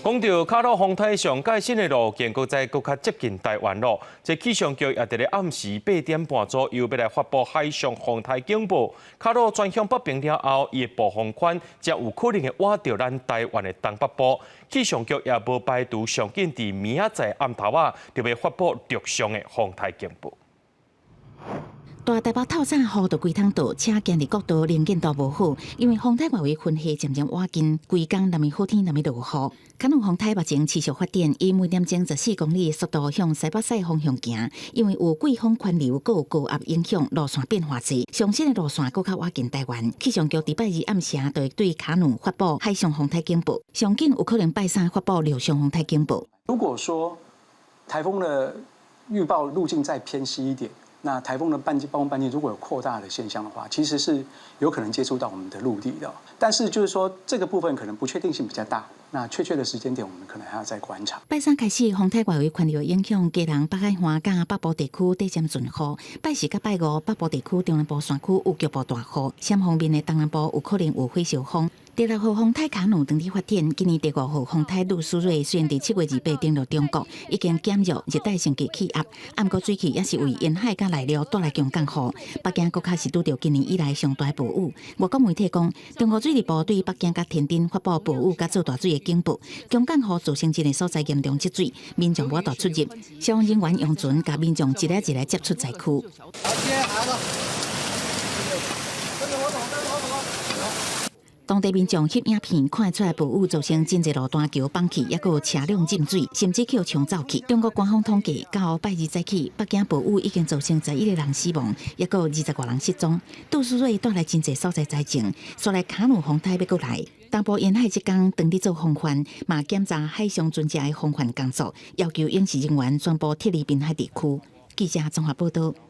讲到卡罗风台上界新的路径，搁再搁较接近台湾咯。这气象局也伫咧暗时8点半左右要来发布海上风台警报。卡罗转向北平了后，伊的暴风圈才有可能会挖到咱台湾的东北部。气象局也无排除上紧伫明仔载暗头啊，就要发布陆上的风台警报。大台北透早雨就规趟倒，车行伫国道能见度无好，因为风台外围群气渐渐挖近，规工南面好天南面落雨。卡努风台目前持续发展，以每点钟14公里的速度向西北西方向行，因为有季风环流，佮有高压影响，路线变化侪，上新的路线佮较挖近台湾。气象局伫拜二暗时就会对卡努发布海上风台警报，上紧有可能拜三发布陆上风台警报。如果说台风的预报路径再偏西一点，那台风的暴风半径如果有扩大的现象的话，其实是有可能接触到我们的陆地的。但是就是说这个部分可能不确定性比较大，那确切的时间点我们可能还要再观察。拜三开始，风台外围环流影响，基隆、北海岸甲北部地区逐渐顺雨。拜四甲拜五，北部地区、中南部山区有局部大雨，相方面的东南部有可能有火烧风。第6号风台卡努当地发展，今年第5号风台露苏瑞虽然伫7月28登陆中国，已经减弱热带性低气压，不过水汽也是为沿海甲内陆带来强降雨。北京国较是拄到今年以来上大的暴雨。外国媒体讲，中国水利部对北京甲天津发布暴雨甲做大水的警报，强降雨造成一个所在严重积水，民众无法度出入，消防人员用船甲民众一个一个接出灾区。当地民众翕影片看出来，暴雨造成真侪路段桥崩去，也有车辆浸水，甚至去冲走去。中国官方统计，到拜二早起，北京暴雨已经造成11个人死亡，也有20多人失踪。杜苏芮带来真侪所在灾情，所来卡努风台要过来。东部沿海即天当日做风帆，嘛检查海上船只的风帆工作，要求应急人员全部撤离滨海地区。记者综合报道。